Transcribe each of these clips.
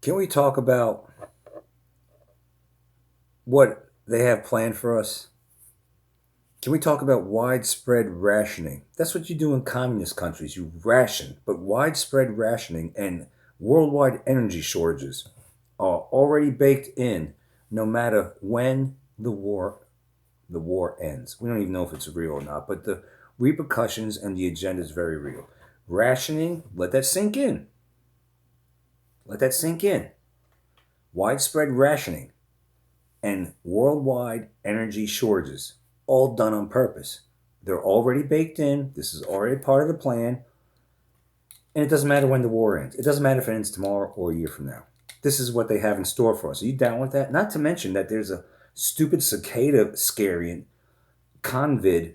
Can we talk about what they have planned for us? Can we talk about widespread rationing? That's what you do in communist countries. You ration, but widespread rationing and worldwide energy shortages are already baked in no matter when the war ends. We don't even know if it's real or not, but the repercussions and the agenda is very real. Rationing, let that sink in. Let that sink in. Widespread rationing and worldwide energy shortages, all done on purpose. They're already baked in. This is already part of the plan. And it doesn't matter when the war ends. It doesn't matter if it ends tomorrow or a year from now. This is what they have in store for us. Are you down with that? Not to mention that there's a stupid cicada scariant convid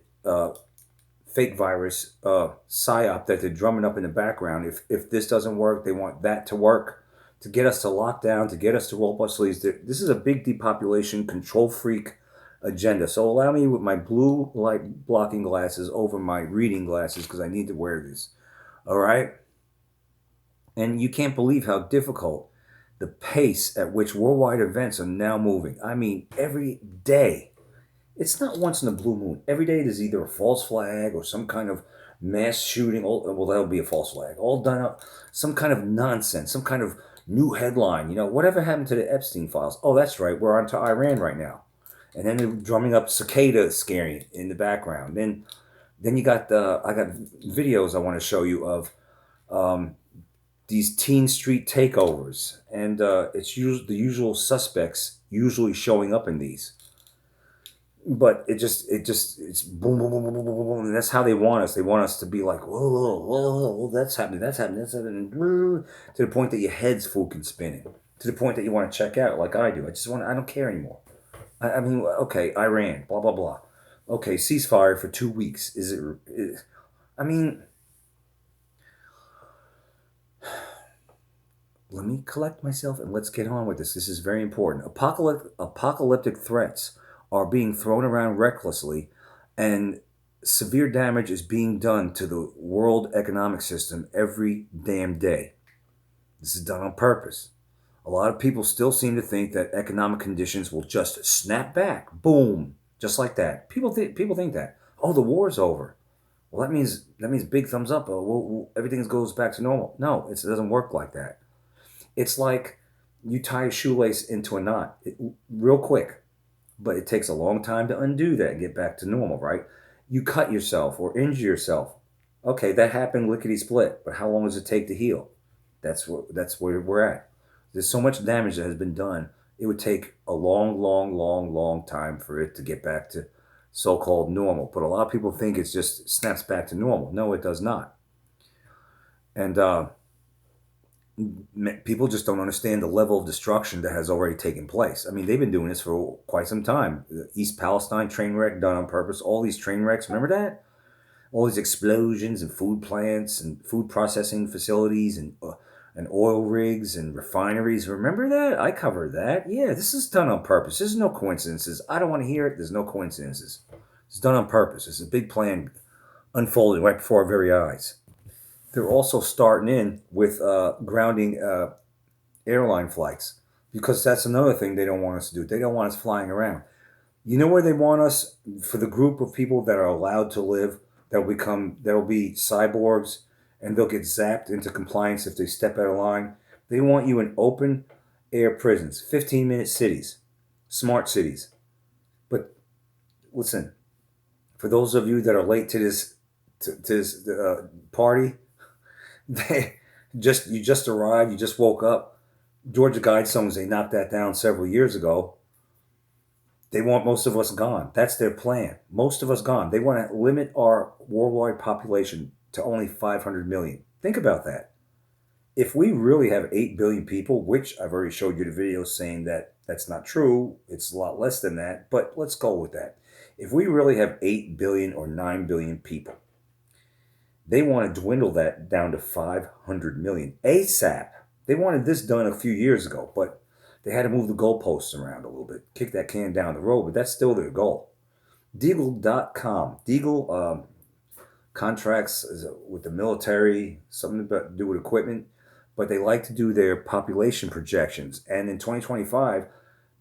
fake virus psyop that they're drumming up in the background. If this doesn't work, they want that to work to get us to lock down, to get us to roll up our sleeves. This is a big depopulation control freak agenda. So allow me with my blue light blocking glasses over my reading glasses because I need to wear this. All right? And you can't believe how difficult the pace at which worldwide events are now moving. I mean, every day. It's not once in a blue moon. Every day there's either a false flag or some kind of mass shooting. Well, that'll be a false flag. All done up. Some kind of nonsense. Some kind of new headline. Whatever happened to the Epstein files? Oh, that's right. We're on to Iran right now. And then they're drumming up cicada scaring in the background. Then you got I got videos I want to show you of these teen street takeovers, and it's the usual suspects usually showing up in these. But it's boom, boom, boom, boom, boom, boom, boom, and that's how they want us. They want us to be like, whoa, whoa, whoa, whoa, that's happening, that's happening, to the point that your head's fucking spinning, to the point that you want to check out, like I do. I don't care anymore. I mean, okay, Iran, blah blah blah. Okay, ceasefire for 2 weeks. I mean, let me collect myself and let's get on with this. This is very important. Apocalyptic threats are being thrown around recklessly, and severe damage is being done to the world economic system every damn day. This is done on purpose. A lot of people still seem to think that economic conditions will just snap back, boom, just like that. People think that. Oh, the war's over. Well, that means big thumbs up. Oh, everything goes back to normal. No, it doesn't work like that. It's like you tie a shoelace into a knot real quick, but it takes a long time to undo that and get back to normal, right? You cut yourself or injure yourself. Okay, that happened lickety split, but how long does it take to heal? That's where we're at. There's so much damage that has been done. It would take a long, long, long, long time for it to get back to so-called normal. But a lot of people think it just snaps back to normal. No, it does not. And people just don't understand the level of destruction that has already taken place. I mean, they've been doing this for quite some time. The East Palestine train wreck done on purpose. All these train wrecks, remember that? All these explosions and food plants and food processing facilities and oil rigs and refineries. Remember that? I covered that. Yeah, this is done on purpose. There's no coincidences. I don't want to hear it. There's no coincidences. It's done on purpose. It's a big plan unfolding right before our very eyes. They're also starting in with grounding airline flights because that's another thing they don't want us to do. They don't want us flying around. You know where they want us for the group of people that are allowed to live that'll be cyborgs and they'll get zapped into compliance if they step out of line. They want you in open air prisons, 15-minute cities, smart cities. But listen, for those of you that are late to this party, you just arrived, you just woke up. Georgia Guidestones, they knocked that down several years ago. They want most of us gone. That's their plan. Most of us gone. They want to limit our worldwide population to only 500 million. Think about that. If we really have 8 billion people, which I've already showed you the video saying that that's not true, it's a lot less than that, but let's go with that. If we really have 8 billion or 9 billion people, they want to dwindle that down to 500 million ASAP. They wanted this done a few years ago, but they had to move the goalposts around a little bit, kick that can down the road, but that's still their goal. Deagle.com. Deagle contracts with the military, something to do with equipment. but they like to do their population projections. And in 2025,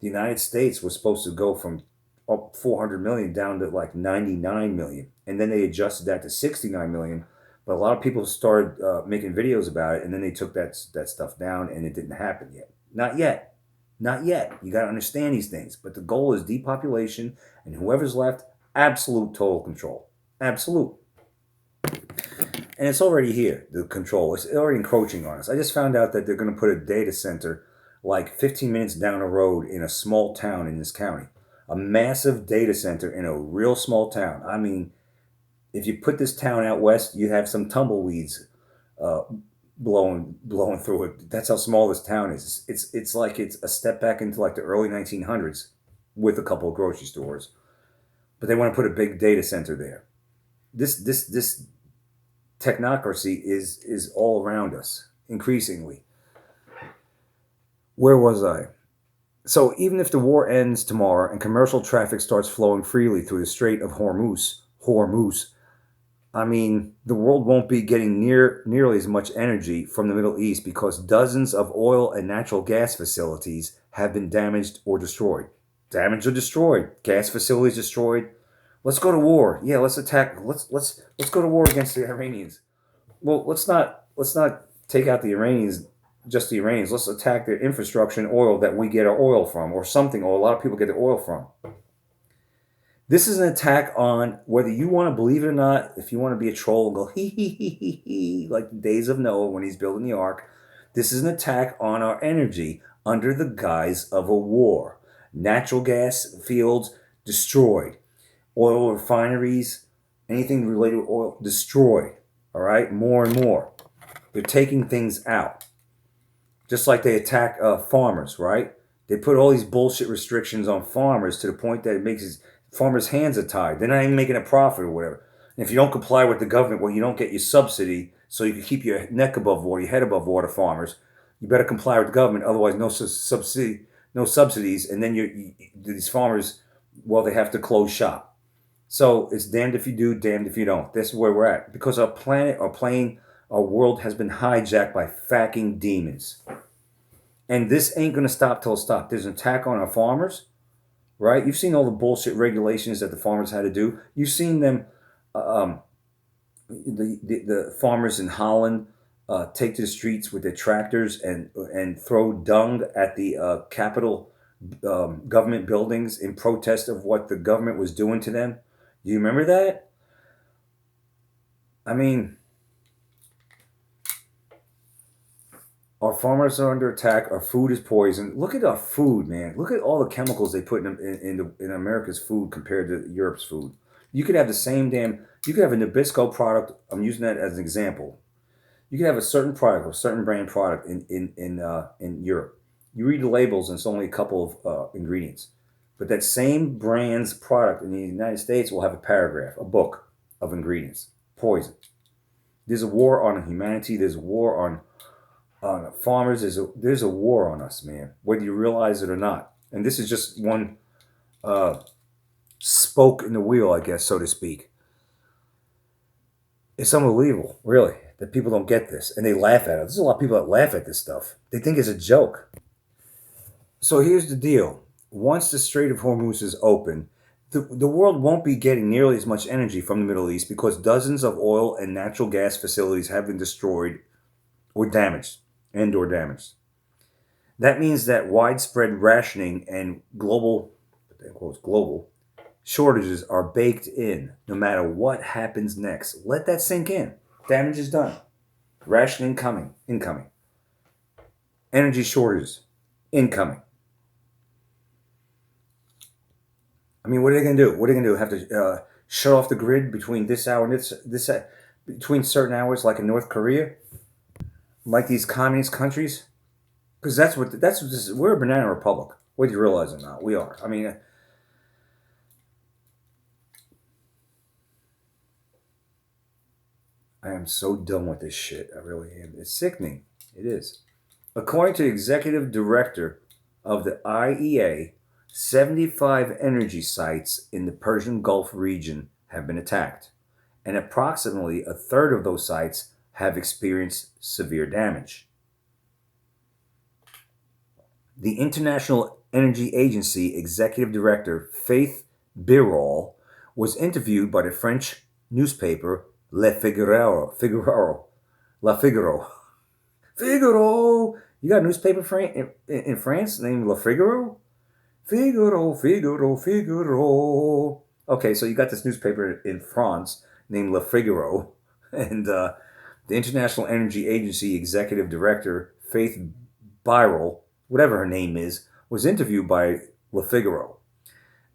the United States was supposed to go from up 400 million down to like 99 million. And then they adjusted that to 69 million. But a lot of people started making videos about it, and then they took that stuff down, and it didn't happen yet. Not yet. Not yet. You got to understand these things. But the goal is depopulation, and whoever's left, absolute total control. Absolute. And it's already here, the control. It's already encroaching on us. I just found out that they're going to put a data center like 15 minutes down the road in a small town in this county. A massive data center in a real small town. I mean, if you put this town out west, you have some tumbleweeds uh, blowing through it. That's how small this town is. It's like it's a step back into like the early 1900s with a couple of grocery stores. But they want to put a big data center there. This technocracy is all around us increasingly. Where was I? So even if the war ends tomorrow and commercial traffic starts flowing freely through the Strait of Hormuz, I mean, the world won't be getting nearly as much energy from the Middle East because dozens of oil and natural gas facilities have been damaged or destroyed. Damaged or destroyed. Gas facilities destroyed. Let's go to war. Yeah, let's attack. Let's go to war against the Iranians. Well, let's not take out the Iranians, just the Iranians. Let's attack their infrastructure and oil that we get our oil from, or something, or a lot of people get their oil from. This is an attack on whether you want to believe it or not. If you want to be a troll and go hee hee hee hee hee, like the days of Noah when he's building the ark, this is an attack on our energy under the guise of a war. Natural gas fields destroyed, oil refineries, anything related to oil destroyed. All right, more and more. They're taking things out, just like they attack farmers. Right? They put all these bullshit restrictions on farmers to the point that it makes farmers' hands are tied. They're not even making a profit or whatever. And if you don't comply with the government, well, you don't get your subsidy, so you can keep your neck above water, your head above water, farmers. You better comply with the government, otherwise no subsidy, no subsidies, and then these farmers, well, they have to close shop. So it's damned if you do, damned if you don't. That's where we're at. Because our planet, our plane, our world has been hijacked by fucking demons. And this ain't going to stop till it stops. There's an attack on our farmers, right? You've seen all the bullshit regulations that the farmers had to do. You've seen them, the farmers in Holland take to the streets with their tractors and throw dung at the Capitol government buildings in protest of what the government was doing to them. Do you remember that? I mean, our farmers are under attack. Our food is poisoned. Look at our food, man. Look at all the chemicals they put in America's food compared to Europe's food. You could have the same damn. You could have a Nabisco product. I'm using that as an example. You could have a certain product, a certain brand product in Europe. You read the labels, and it's only a couple of ingredients. But that same brand's product in the United States will have a paragraph, a book of ingredients. Poison. There's a war on humanity. There's a war on farmers. There's a war on us, man, whether you realize it or not. And this is just one spoke in the wheel, I guess, so to speak. It's unbelievable, really, that people don't get this. And they laugh at it. There's a lot of people that laugh at this stuff. They think it's a joke. So here's the deal. Once the Strait of Hormuz is open, the world won't be getting nearly as much energy from the Middle East because dozens of oil and natural gas facilities have been destroyed or damaged. That means that widespread rationing and global shortages are baked in no matter what happens next. Let that sink in. Damage is done. Rationing incoming. Energy shortages, incoming. I mean, what are they going to do? What are they going to do? Have to shut off the grid between this hour and this between certain hours, like in North Korea, like these communist countries? Because that's what this is. We're a banana republic, whether you realize it or not. We are. I mean, I am so done with this shit. I really am. It's sickening. It is. According to the executive director of the IEA, 75 energy sites in the Persian Gulf region have been attacked, and approximately a third of those sites have experienced severe damage. The International Energy Agency executive director Faith Birol was interviewed by the French newspaper Le Figaro. La Figaro. Figaro! You got a newspaper in France named Le Figaro? Figaro, Figaro, Figaro. Okay, so you got this newspaper in France named Le Figaro, and the International Energy Agency executive director, Faith Birol, whatever her name is, was interviewed by Le Figaro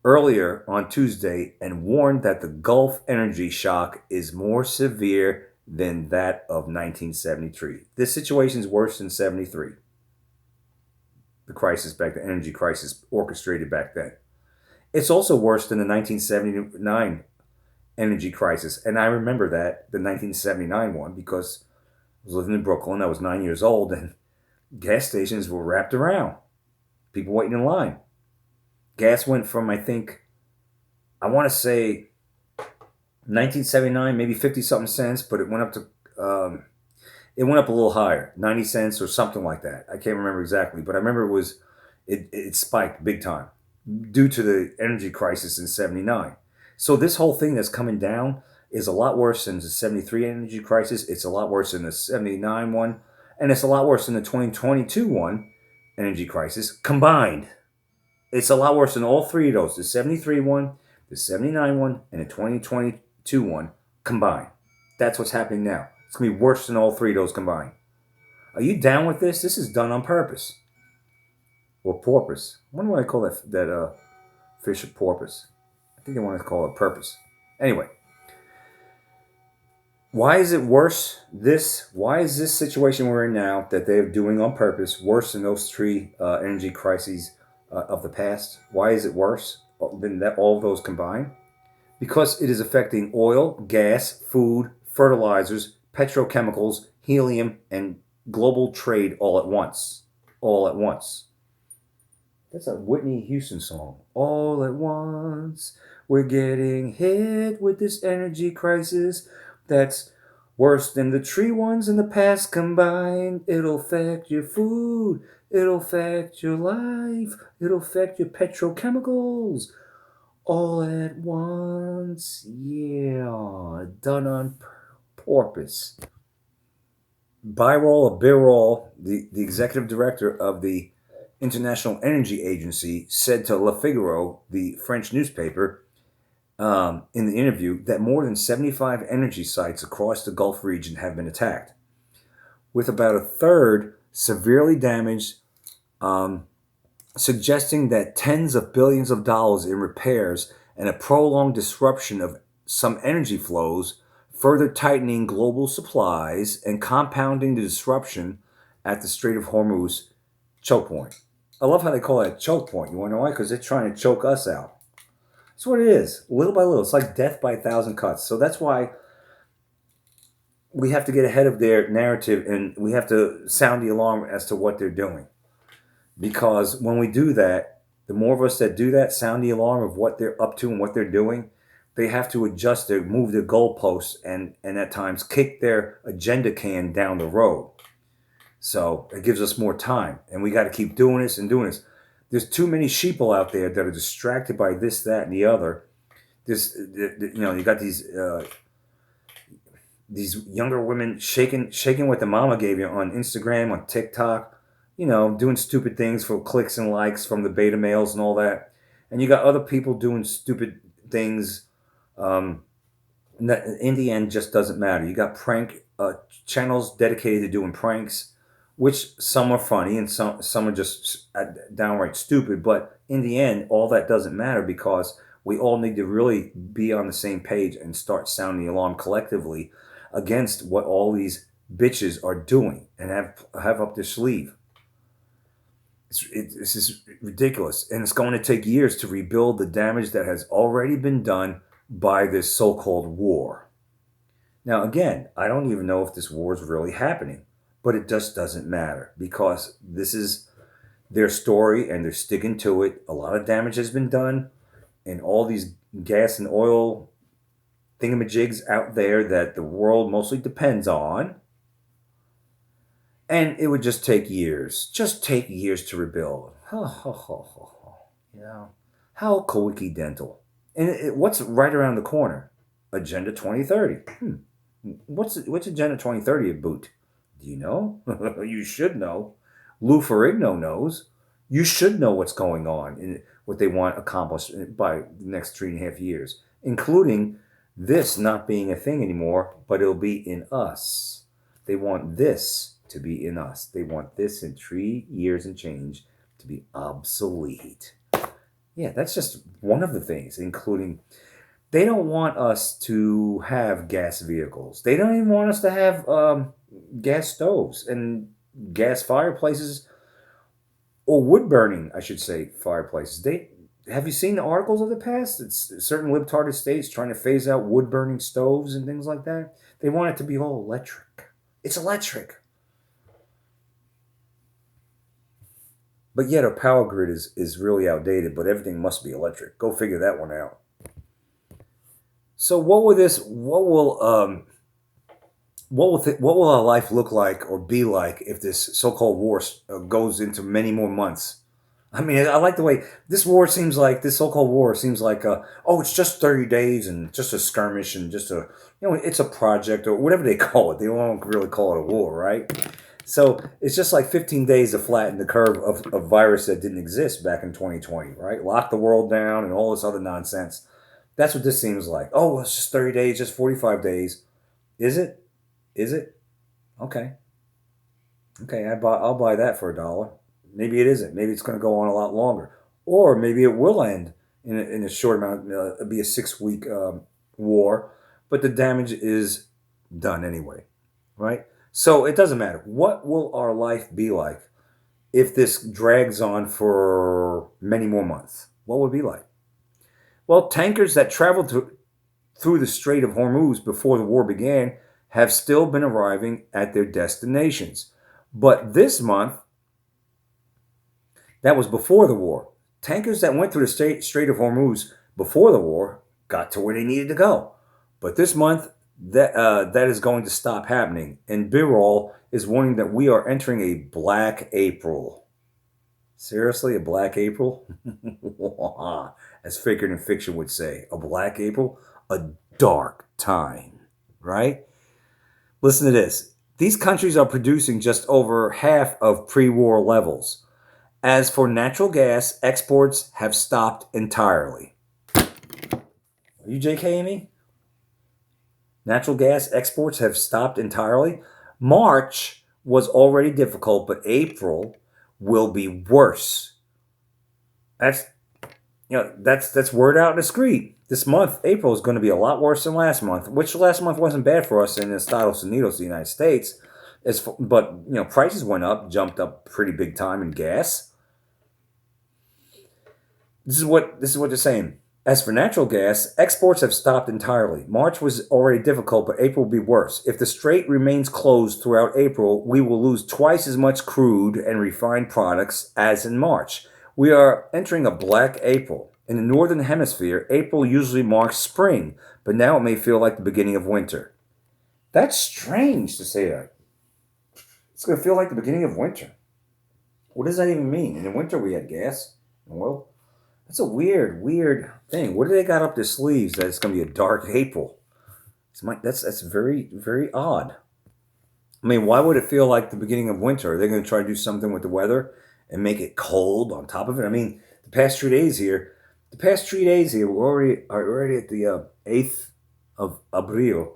earlier on Tuesday and warned that the Gulf energy shock is more severe than that of 1973. This situation is worse than 73. The crisis back, the energy crisis orchestrated back then. It's also worse than the 1979 energy crisis. And I remember that, the 1979 one, because I was living in Brooklyn. I was 9 years old, and gas stations were wrapped around. People waiting in line. Gas went from, I want to say 1979, maybe 50 something cents, but it went up to, it went up a little higher, 90 cents or something like that. I can't remember exactly, but I remember it spiked big time due to the energy crisis in 79. So this whole thing that's coming down is a lot worse than the 73 energy crisis. It's a lot worse than the 79 one. And it's a lot worse than the 2022 one, energy crisis, combined. It's a lot worse than all three of those, the 73 one, the 79 one, and the 2022 one combined. That's what's happening now. It's going to be worse than all three of those combined. Are you down with this? This is done on purpose. Or porpoise. I wonder why I call that fish a porpoise. I think they want to call it purpose. Anyway, why is it worse? Why is this situation we're in now that they're doing on purpose worse than those three energy crises of the past? Why is it worse than that all of those combined? Because it is affecting oil, gas, food, fertilizers, petrochemicals, helium, and global trade all at once. All at once. That's a Whitney Houston song. All at once, we're getting hit with this energy crisis that's worse than the tree ones in the past combined. It'll affect your food. It'll affect your life. It'll affect your petrochemicals. All at once. Yeah. Done on purpose. Birol, the executive director of the International Energy Agency, said to Le Figaro, the French newspaper, in the interview, that more than 75 energy sites across the Gulf region have been attacked, with about a third severely damaged, suggesting that tens of billions of dollars in repairs and a prolonged disruption of some energy flows, further tightening global supplies and compounding the disruption at the Strait of Hormuz choke point. I love how they call it a choke point. You want to know why? Because they're trying to choke us out. That's what it is, little by little. It's like death by a thousand cuts. So that's why we have to get ahead of their narrative and we have to sound the alarm as to what they're doing. Because when we do that, the more of us that do that, sound the alarm of what they're up to and what they're doing, they have to adjust move their goalposts and at times kick their agenda can down the road. So it gives us more time. And we got to keep doing this and doing this. There's too many sheeple out there that are distracted by this, that, and the other. You got these younger women shaking what the mama gave you on Instagram, on TikTok, doing stupid things for clicks and likes from the beta males and all that. And you got other people doing stupid things. In the end, just doesn't matter. You got prank channels dedicated to doing pranks, which some are funny and some are just downright stupid. But in the end, all that doesn't matter because we all need to really be on the same page and start sounding the alarm collectively against what all these bitches are doing and have up their sleeve. This is ridiculous, and it's going to take years to rebuild the damage that has already been done by this so-called war. Now, again, I don't even know if this war is really happening, but it just doesn't matter because this is their story and they're sticking to it. A lot of damage has been done, and all these gas and oil thingamajigs out there that the world mostly depends on, And it would just take years to rebuild. You know, how coincidental. And what's right around the corner? Agenda 2030. What's Agenda 2030 about? Do you know? You should know. Lou Ferrigno knows. You should know what's going on and what they want accomplished by the next 3.5 years, including this not being a thing anymore, but it'll be in us. They want this to be in us. They want this in 3 years and change to be obsolete. Yeah, that's just one of the things, including they don't want us to have gas vehicles. They don't even want us to have gas stoves and gas fireplaces or wood burning, I should say, fireplaces. They have you seen the articles of the past? It's certain libtarded states trying to phase out wood burning stoves and things like that. They want it to be all electric. It's electric. But yet our power grid is really outdated, but everything must be electric. Go figure that one out. So what will our life look like or be like if this so-called war goes into many more months? I mean, I like the way this so-called war seems like, oh, it's just 30 days and just a skirmish and just it's a project or whatever they call it. They don't really call it a war, right? So it's just like 15 days to flatten the curve of a virus that didn't exist back in 2020, right? Lock the world down and all this other nonsense. That's what this seems like. Oh, well, it's just 30 days, just 45 days. Is it? Is it? Okay. Okay, I'll buy that for $1. Maybe it isn't. Maybe it's going to go on a lot longer. Or maybe it will end in a short amount. It'll be a 6-week war, but the damage is done anyway, right? So it doesn't matter. What will our life be like if this drags on for many more months? What would it be like? Well, tankers that traveled through the Strait of Hormuz before the war began have still been arriving at their destinations. But this month, that was before the war. Tankers that went through the Strait of Hormuz before the war got to where they needed to go. But this month, that is going to stop happening. And Birol is warning that we are entering a black April. Seriously, a black April? As Faker and Fiction would say, a black April? A dark time, right? Listen to this. These countries are producing just over half of pre-war levels. As for natural gas, exports have stopped entirely. Are you JKing me? Natural gas exports have stopped entirely. March was already difficult, but April will be worse. That's word out in the street. This month, April, is going to be a lot worse than last month, which last month wasn't bad for us in Estados Unidos, the United States. But prices went up, jumped up pretty big time in gas. This is what they're saying. As for natural gas, exports have stopped entirely. March was already difficult, but April will be worse. If the strait remains closed throughout April, we will lose twice as much crude and refined products as in March. We are entering a black April. In the northern hemisphere, April usually marks spring, but now it may feel like the beginning of winter. That's strange to say that. It's going to feel like the beginning of winter. What does that even mean? In the winter, we had gas and oil. That's a weird thing. What do they got up their sleeves that it's going to be a dark April? That's very, very odd. I mean, why would it feel like the beginning of winter? Are they going to try to do something with the weather and make it cold on top of it? I mean, the past 3 days here, we're already at the 8th of Abril.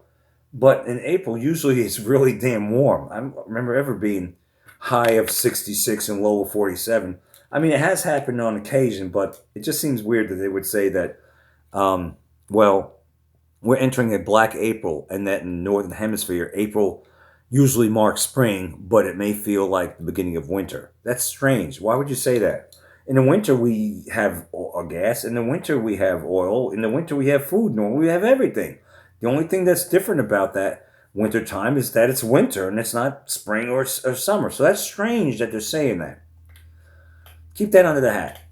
But in April, usually it's really damn warm. I don't remember ever being high of 66 and low of 47. I mean, it has happened on occasion, but it just seems weird that they would say that, well, we're entering a black April, and that in the Northern Hemisphere, April usually marks spring, but it may feel like the beginning of winter. That's strange. Why would you say that? In the winter, we have gas. In the winter, we have oil. In the winter, we have food. Normally, we have everything. The only thing that's different about that winter time is that it's winter and it's not spring or summer. So that's strange that they're saying that. Keep that under the hat.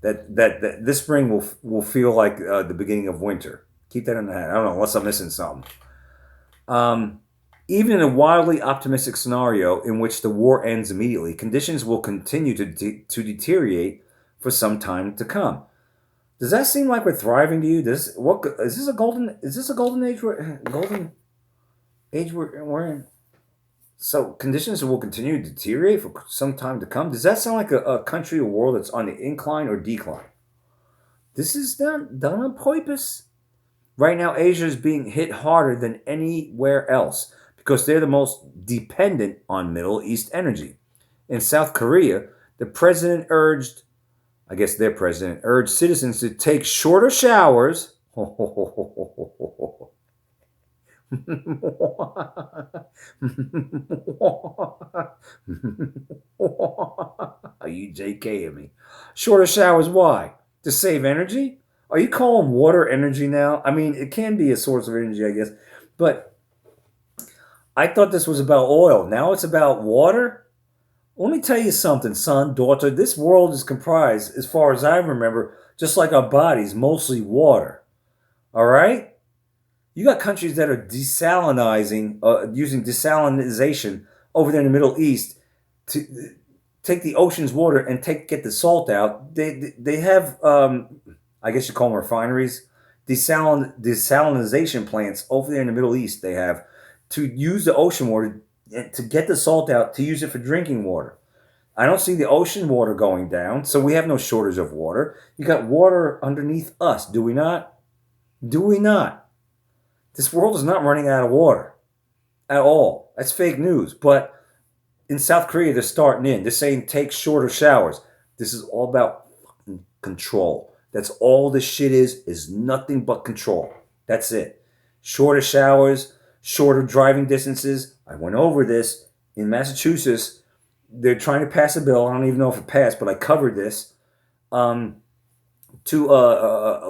That this spring will feel like the beginning of winter. Keep that under the hat. I don't know unless I'm missing something. Even in a wildly optimistic scenario in which the war ends immediately, conditions will continue to deteriorate for some time to come. Does that seem like we're thriving to you? Is this a golden age we're in? So conditions will continue to deteriorate for some time to come. Does that sound like a country or world that's on the incline or decline? This is done on purpose. Right now, Asia is being hit harder than anywhere else because they're the most dependent on Middle East energy. In South Korea, the president urged, I guess their president urged citizens to take shorter showers. Are you JKing me? Shorter showers, why? To save energy? Are you calling water energy now? I mean, it can be a source of energy, I guess. But I thought this was about oil. Now it's about water? Let me tell you something, son, daughter. This world is comprised, as far as I remember, just like our bodies, mostly water. All right? You got countries that are desalinizing, using desalinization over there in the Middle East to take the ocean's water and get the salt out. They have, I guess you call them refineries, desalinization plants over there in the Middle East. They have to use the ocean water to get the salt out to use it for drinking water. I don't see the ocean water going down, so we have no shortage of water. You got water underneath us, do we not? Do we not? This world is not running out of water at all. That's fake news. But in South Korea, they're starting in. They're saying take shorter showers. This is all about fucking control. That's all this shit is nothing but control. That's it. Shorter showers, shorter driving distances. I went over this. In Massachusetts, they're trying to pass a bill. I don't even know if it passed, but I covered this to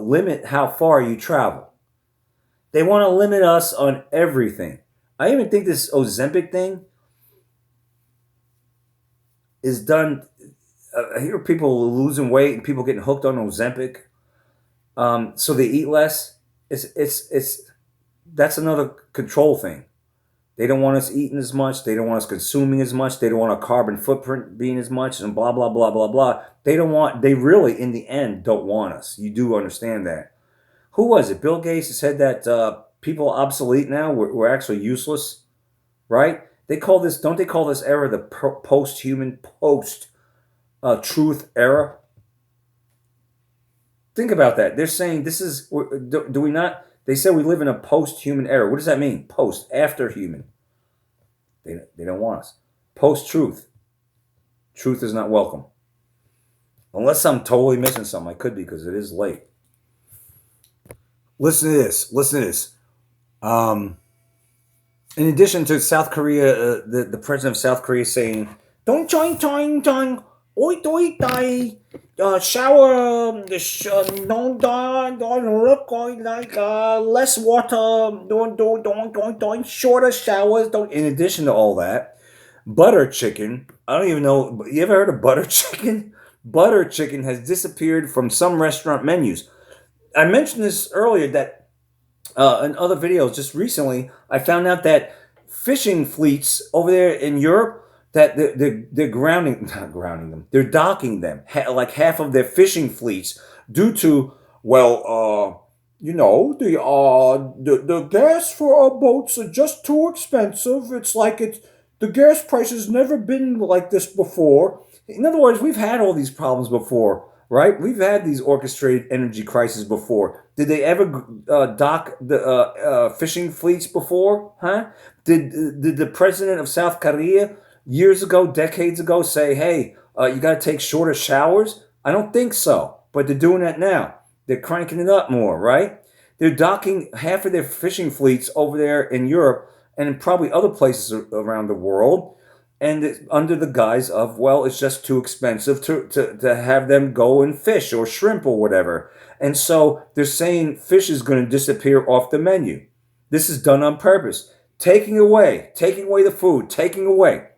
limit how far you travel. They want to limit us on everything. I even think this Ozempic thing is done. I hear people losing weight and people getting hooked on Ozempic, so they eat less. It's that's another control thing. They don't want us eating as much. They don't want us consuming as much. They don't want our carbon footprint being as much, and blah blah blah blah blah. They don't want. They really, in the end, don't want us. You do understand that. Who was it? Bill Gates said that people obsolete now. We're actually useless, right? They call this. Don't they call this era the post-human, post-truth era? Think about that. They're saying this is. Do we not? They said we live in a post-human era. What does that mean? Post, after human. They don't want us. Post-truth. Truth is not welcome. Unless I'm totally missing something. I could be because it is late. Listen to this. Listen to this. In addition to South Korea, the president of South Korea saying, "Don't join, oi doi dai, shower, don't look like less water, don't shorter showers." Don't. In addition to all that, butter chicken. I don't even know. You ever heard of butter chicken? Butter chicken has disappeared from some restaurant menus. I mentioned this earlier that in other videos just recently, I found out that fishing fleets over there in Europe that they're not grounding them, they're docking them, like half of their fishing fleets due to the gas for our boats are just too expensive. It's like the gas price has never been like this before. In other words, we've had all these problems before. Right? We've had these orchestrated energy crises before. Did they ever dock the fishing fleets before? Huh? Did the president of South Korea years ago, decades ago, say, hey, you got to take shorter showers? I don't think so. But they're doing that now. They're cranking it up more, right? They're docking half of their fishing fleets over there in Europe and in probably other places around the world. And under the guise of, well, it's just too expensive to have them go and fish or shrimp or whatever. And so they're saying fish is going to disappear off the menu. This is done on purpose. Taking away the food, taking away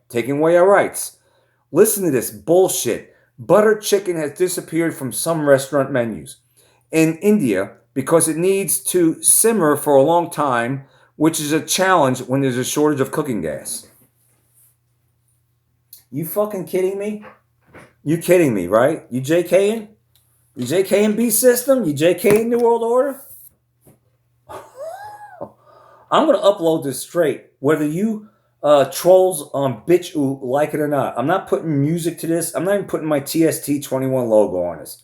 our rights. Listen to this bullshit. Butter chicken has disappeared from some restaurant menus. In India, because it needs to simmer for a long time, which is a challenge when there's a shortage of cooking gas. You fucking kidding me? You kidding me, right? You JKing? You JKing B system? You JKing New World Order? I'm going to upload this straight, whether you trolls on bitch like it or not. I'm not putting music to this. I'm not even putting my TST21 logo on this.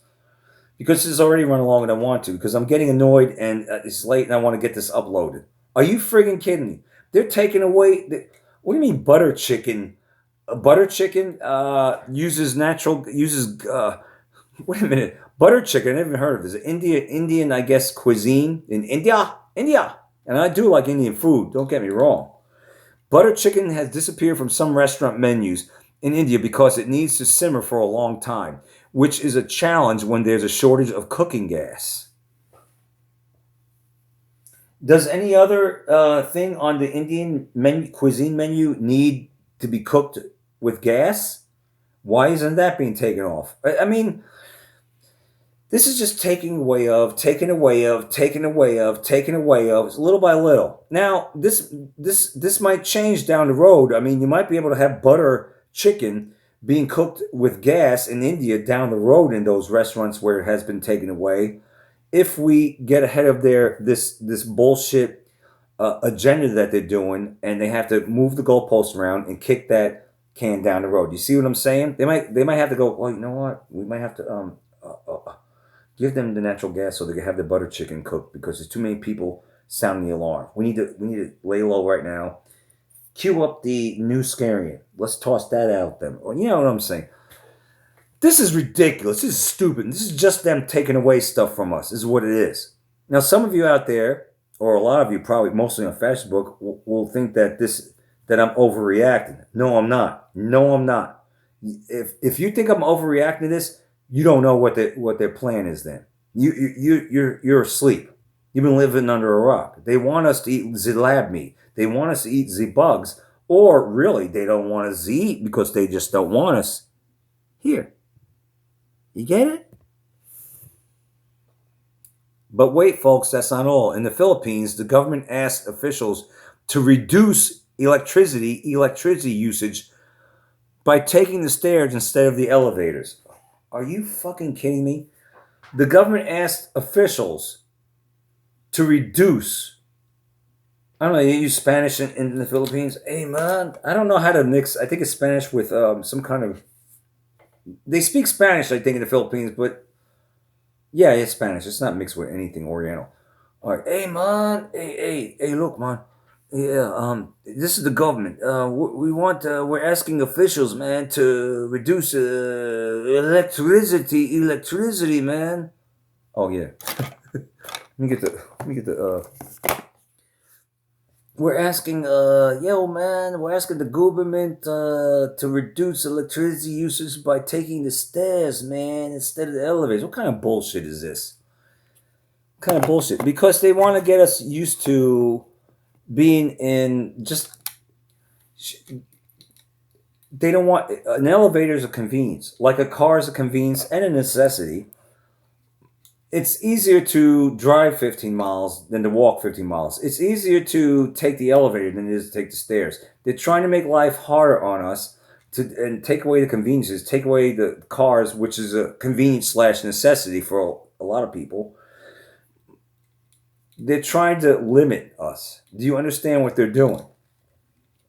Because this is already running longer than I want to. Because I'm getting annoyed and it's late and I want to get this uploaded. Are you friggin' kidding me? They're taking away... what do you mean butter chicken? Butter chicken uses natural... wait a minute. Butter chicken, I never heard of this. Indian, I guess, cuisine in India. And I do like Indian food, don't get me wrong. Butter chicken has disappeared from some restaurant menus in India because it needs to simmer for a long time, which is a challenge when there's a shortage of cooking gas. Does any other thing on the Indian cuisine menu need to be cooked with gas? Why isn't that being taken off? I mean... this is just taking away of, little by little. Now, this might change down the road. I mean, you might be able to have butter chicken being cooked with gas in India down the road in those restaurants where it has been taken away, if we get ahead of this bullshit agenda that they're doing, and they have to move the goalposts around and kick that can down the road. You see what I'm saying? They might have to go, well, you know what? We might have to give them the natural gas so they can have the butter chicken cooked because there's too many people sounding the alarm. We need to lay low right now. Cue up the new Scarian. Let's toss that out them. Or, you know what I'm saying? This is ridiculous. This is stupid. This is just them taking away stuff from us. This is what it is. Now, some of you out there, or a lot of you probably mostly on Facebook, will think that I'm overreacting. No, I'm not. If you think I'm overreacting to this, you don't know what their plan is. Then you're asleep. You've been living under a rock. They want us to eat the lab meat. They want us to eat the bugs, or really, they don't want us to eat because they just don't want us here. You get it? But wait, folks, that's not all. In the Philippines, the government asked officials to reduce electricity usage by taking the stairs instead of the elevators. Are you fucking kidding me? The government asked officials to reduce... I don't know, you use Spanish in the Philippines? Hey, man, I don't know how to mix... I think it's Spanish with some kind of... They speak Spanish, I think, in the Philippines, but... yeah, it's Spanish. It's not mixed with anything Oriental. All right, hey, man. Hey, look, man. Yeah, this is the government. We're asking officials, man, to reduce electricity, man. Oh yeah. let me get the. We're asking, we're asking the government to reduce electricity usage by taking the stairs, man, instead of the elevators. What kind of bullshit is this? What kind of bullshit? Because they want to get us used to being in just... they don't want... an elevator is a convenience. Like a car is a convenience and a necessity. It's easier to drive 15 miles than to walk 15 miles. It's easier to take the elevator than it is to take the stairs. They're trying to make life harder on us and take away the conveniences, take away the cars, which is a convenience / necessity for a lot of people. They're trying to limit us. Do you understand what they're doing?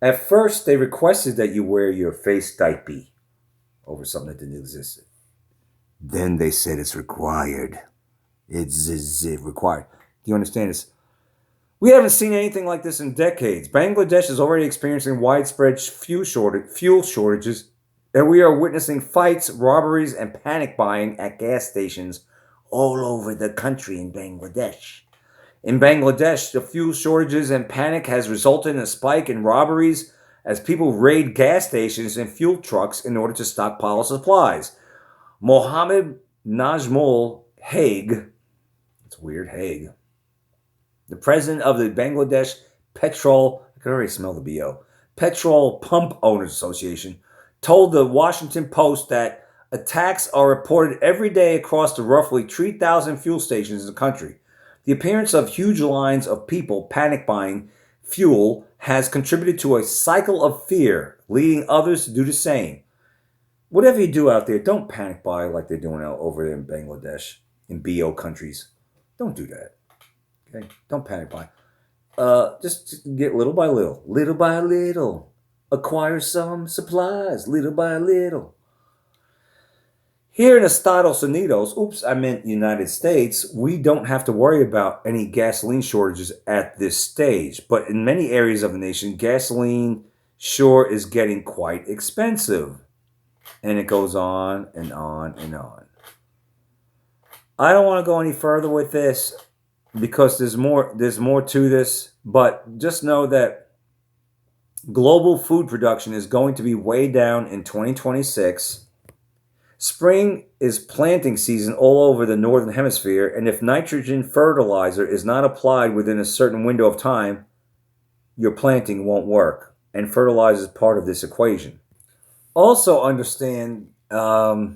At first, they requested that you wear your face diaper over something that didn't exist. Then they said it's required. It's required. Do you understand this? We haven't seen anything like this in decades. Bangladesh is already experiencing widespread fuel shortages, and we are witnessing fights, robberies, and panic buying at gas stations all over the country in Bangladesh. In Bangladesh, the fuel shortages and panic has resulted in a spike in robberies as people raid gas stations and fuel trucks in order to stockpile supplies. Mohammed Najmul Hague, it's weird, Hague, the president of the Bangladesh Petrol, I can already smell the BO, Petrol Pump Owners Association, told the Washington Post that attacks are reported every day across the roughly 3,000 fuel stations in the country. The appearance of huge lines of people panic buying fuel has contributed to a cycle of fear, leading others to do the same. Whatever you do out there, don't panic buy like they're doing out over there in Bangladesh, in BO countries. Don't do that. Okay? Don't panic buy. Just get little by little. Acquire some supplies, little by little. Here in Estados Unidos, oops, I meant United States, we don't have to worry about any gasoline shortages at this stage. But in many areas of the nation, gasoline sure is getting quite expensive. And it goes on and on and on. I don't want to go any further with this because there's more to this, but just know that global food production is going to be way down in 2026. Spring is planting season all over the northern hemisphere, and if nitrogen fertilizer is not applied within a certain window of time, your planting won't work, and fertilizer is part of this equation. Also understand how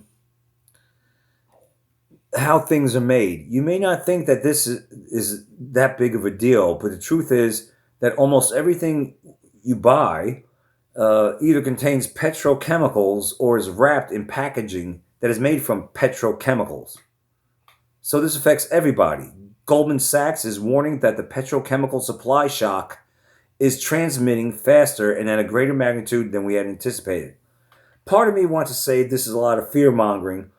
things are made. You may not think that this is that big of a deal, but the truth is that almost everything you buy either contains petrochemicals or is wrapped in packaging that is made from petrochemicals. So this affects everybody. Goldman Sachs is warning that the petrochemical supply shock is transmitting faster and at a greater magnitude than we had anticipated. Part of me wants to say this is a lot of fear-mongering.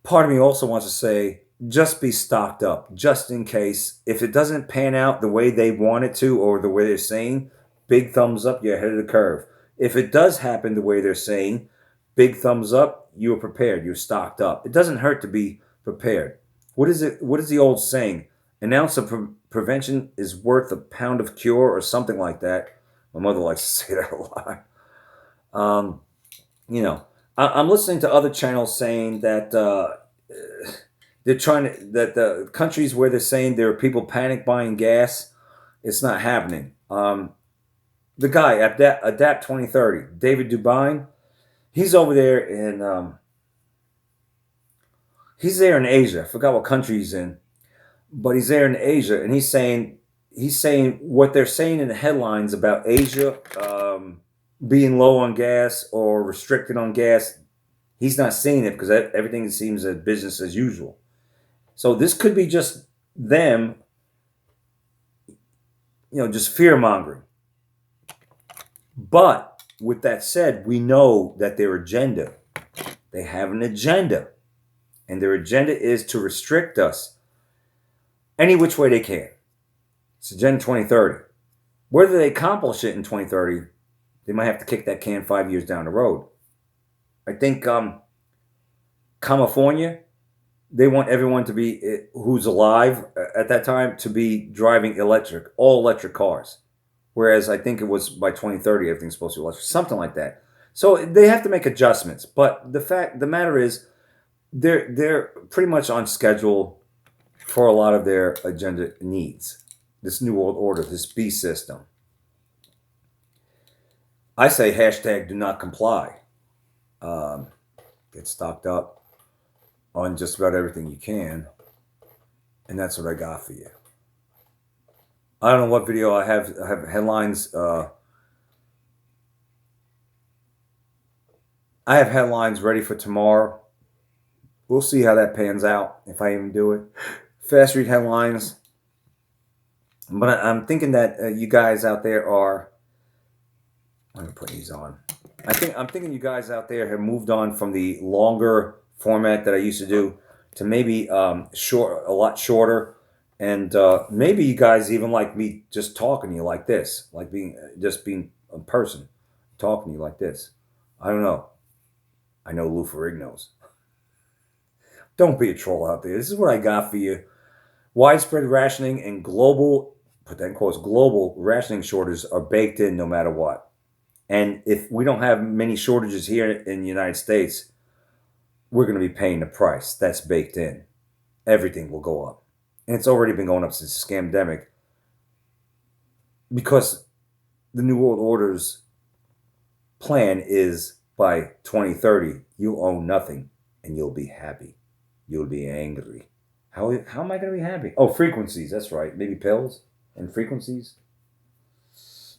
Part of me also wants to say just be stocked up, just in case. If it doesn't pan out the way they want it to or the way they're saying, big thumbs up, you're ahead of the curve. If it does happen the way they're saying, big thumbs up, you're prepared, you're stocked up. It doesn't hurt to be prepared. What is the old saying? An ounce of prevention is worth a pound of cure, or something like that. My mother likes to say that a lot. I'm listening to other channels saying that they're that the countries where they're saying there are people panic buying gas, it's not happening. The guy, Adapt 2030, David Dubine, he's over there he's there in Asia. I forgot what country he's in, but he's there in Asia, and he's saying what they're saying in the headlines about Asia being low on gas or restricted on gas. He's not seeing it because everything seems as business as usual. So this could be just them, just fear mongering. But with that said, we know that they have an agenda. And their agenda is to restrict us any which way they can. It's Agenda 2030. Whether they accomplish it in 2030, they might have to kick that can 5 years down the road. I think California, they want everyone to be, who's alive at that time, to be driving all electric cars. Whereas I think it was by 2030, everything's supposed to be electric, something like that. So they have to make adjustments. But the matter is, they're pretty much on schedule for a lot of their agenda needs. This New World Order, this beast system. I say hashtag do not comply. Get stocked up on just about everything you can. And that's what I got for you. I don't know what video I have. I have headlines. I have headlines ready for tomorrow. We'll see how that pans out, if I even do it. Fast read headlines. But I'm thinking that you guys out there are... I'm going to put these on. I'm thinking you guys out there have moved on from the longer format that I used to do to maybe a lot shorter. And maybe you guys even like me just talking to you like this, like being a person talking to you like this. I don't know. I know Lou Ferrigno knows. Don't be a troll out there. This is what I got for you. Widespread rationing and global, put that in quotes, global rationing shortages are baked in no matter what. And if we don't have many shortages here in the United States, we're going to be paying the price. That's baked in. Everything will go up. And it's already been going up since the scamdemic. Because the New World Order's plan is by 2030, you'll own nothing and you'll be happy. You'll be angry. How am I going to be happy? Oh, frequencies. That's right. Maybe pills and frequencies.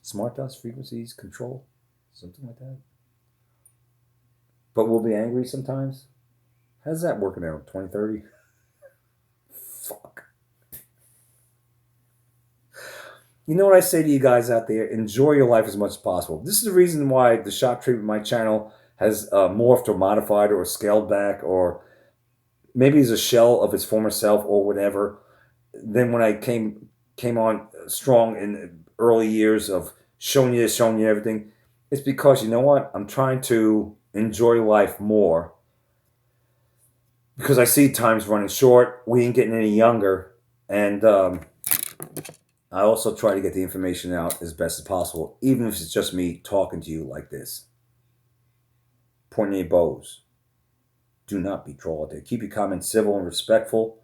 Smart dust frequencies control, something like that. But we'll be angry sometimes. How's that working out? 2030? Fuck. You know what I say to you guys out there? Enjoy your life as much as possible. This is the reason why the shock treatment my channel has morphed or modified or scaled back, or maybe is a shell of its former self or whatever. Then when I came on strong in early years of showing you this, showing you everything, it's because, you know what? I'm trying to enjoy life more because I see time's running short. We ain't getting any younger. And I also try to get the information out as best as possible, even if it's just me talking to you like this. Poignant bows. Do not be troll out there. Keep your comments civil and respectful.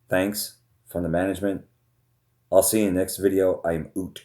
Thanks from the management. I'll see you in the next video. I am Oot.